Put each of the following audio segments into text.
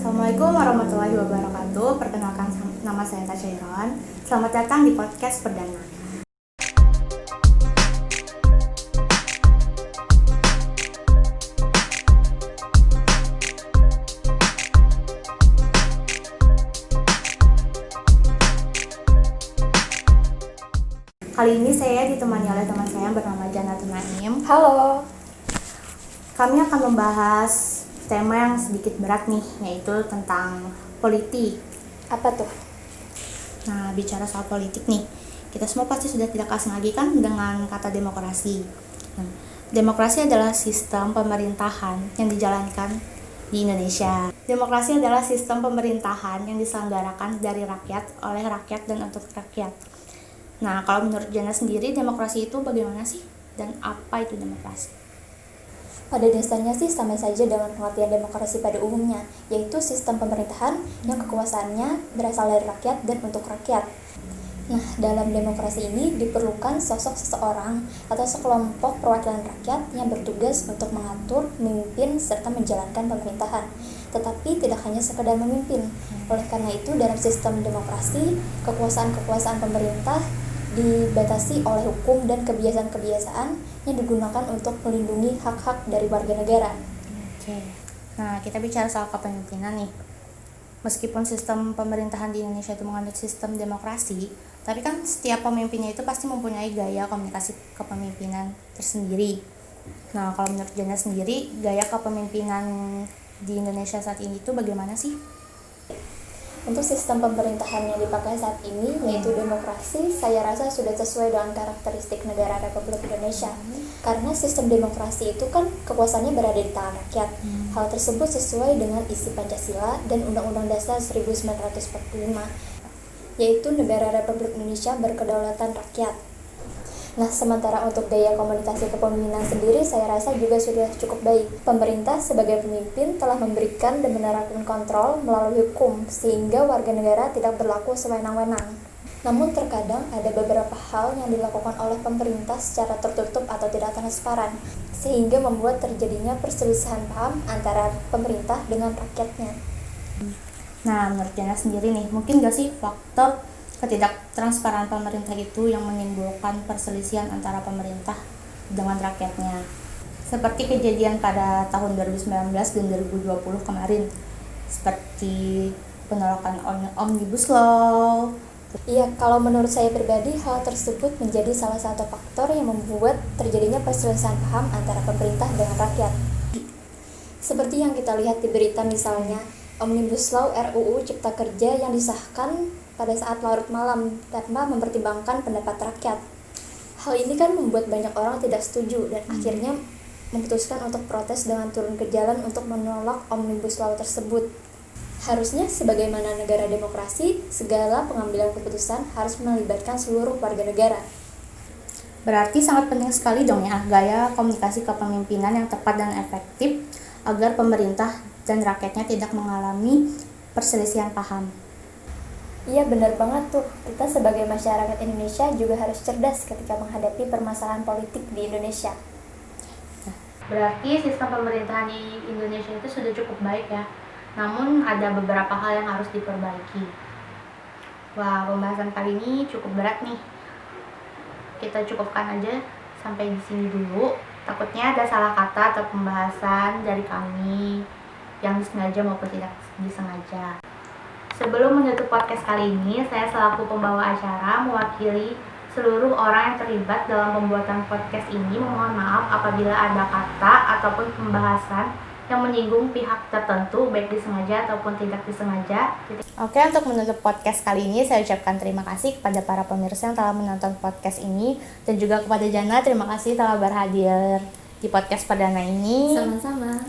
Assalamualaikum warahmatullahi wabarakatuh. Perkenalkan, nama saya Tasya Iron. Selamat datang di podcast perdana. Kali ini saya ditemani oleh teman saya yang bernama Janatun Naim. Halo. Kami akan membahas tema yang sedikit berat nih, yaitu tentang politik. Apa tuh? Nah, bicara soal politik nih, kita semua pasti sudah tidak asing lagi kan dengan kata demokrasi. Nah, demokrasi adalah sistem pemerintahan yang dijalankan di Indonesia. Demokrasi adalah sistem pemerintahan yang diselenggarakan dari rakyat, oleh rakyat, dan untuk rakyat. Nah, kalau menurut Jana sendiri, demokrasi itu bagaimana sih? Dan apa itu demokrasi? Pada dasarnya sih sama saja dengan pengertian demokrasi pada umumnya, yaitu sistem pemerintahan yang kekuasaannya berasal dari rakyat dan untuk rakyat. Nah, dalam demokrasi ini diperlukan sosok seseorang atau sekelompok perwakilan rakyat yang bertugas untuk mengatur, memimpin, serta menjalankan pemerintahan. Tetapi tidak hanya sekedar memimpin. Oleh karena itu, dalam sistem demokrasi, kekuasaan-kekuasaan pemerintah dibatasi oleh hukum dan kebiasaan-kebiasaan yang digunakan untuk melindungi hak-hak dari warga negara. Oke. Nah, kita bicara soal kepemimpinan nih. Meskipun sistem pemerintahan di Indonesia itu menganut sistem demokrasi, tapi kan setiap pemimpinnya itu pasti mempunyai gaya komunikasi kepemimpinan tersendiri. Nah, kalau menurut Jana sendiri, gaya kepemimpinan di Indonesia saat ini itu bagaimana sih? Untuk sistem pemerintahan yang dipakai saat ini, yaitu demokrasi, saya rasa sudah sesuai dengan karakteristik negara Republik Indonesia. Karena sistem demokrasi itu kan kekuasaannya berada di tangan rakyat. Hal tersebut sesuai dengan isi Pancasila dan Undang-Undang Dasar 1945, yaitu negara Republik Indonesia berkedaulatan rakyat. Nah, sementara untuk gaya komunikasi kepemimpinan sendiri, saya rasa juga sudah cukup baik. Pemerintah sebagai pemimpin telah memberikan dan menerapkan kontrol melalui hukum, sehingga warga negara tidak berlaku sewenang-wenang. Namun terkadang ada beberapa hal yang dilakukan oleh pemerintah secara tertutup atau tidak transparan, sehingga membuat terjadinya perselisihan paham antara pemerintah dengan rakyatnya. Nah, menurut Jana sendiri nih, mungkin gak sih faktor ketidaktransparan pemerintah itu yang menimbulkan perselisihan antara pemerintah dengan rakyatnya? Seperti kejadian pada tahun 2019 dan 2020 kemarin, seperti penolakan Omnibus Law. Iya, kalau menurut saya pribadi, hal tersebut menjadi salah satu faktor yang membuat terjadinya perselisihan paham antara pemerintah dengan rakyat. Seperti yang kita lihat di berita misalnya, Omnibus Law RUU Cipta Kerja yang disahkan pada saat larut malam tanpa mempertimbangkan pendapat rakyat. Hal ini kan membuat banyak orang tidak setuju dan akhirnya memutuskan untuk protes dengan turun ke jalan untuk menolak Omnibus Law tersebut. Harusnya sebagaimana negara demokrasi, segala pengambilan keputusan harus melibatkan seluruh warga negara. Berarti sangat penting sekali dong ya gaya komunikasi kepemimpinan yang tepat dan efektif agar pemerintah dan rakyatnya tidak mengalami perselisihan paham. Iya, benar banget tuh. Kita sebagai masyarakat Indonesia juga harus cerdas ketika menghadapi permasalahan politik di Indonesia. Berarti sistem pemerintahan di Indonesia itu sudah cukup baik ya. Namun ada beberapa hal yang harus diperbaiki. Wah, pembahasan kali ini cukup berat nih. Kita cukupkan aja sampai di sini dulu. Takutnya ada salah kata atau pembahasan dari kami yang disengaja maupun tidak disengaja. Sebelum menutup podcast kali ini, saya selaku pembawa acara mewakili seluruh orang yang terlibat dalam pembuatan podcast ini memohon maaf apabila ada kata ataupun pembahasan yang menyinggung pihak tertentu, baik disengaja ataupun tidak disengaja. Oke, untuk menutup podcast kali ini, saya ucapkan terima kasih kepada para pemirsa yang telah menonton podcast ini, dan juga kepada Jana, terima kasih telah berhadir di podcast perdana ini. Sama-sama.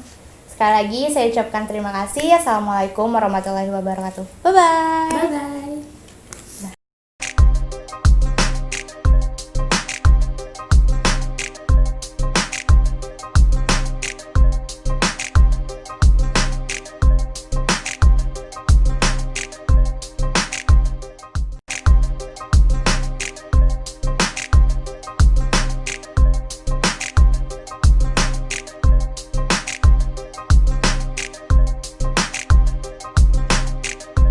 Sekali lagi saya ucapkan terima kasih. Assalamualaikum warahmatullahi wabarakatuh. Bye-bye. Bye-bye.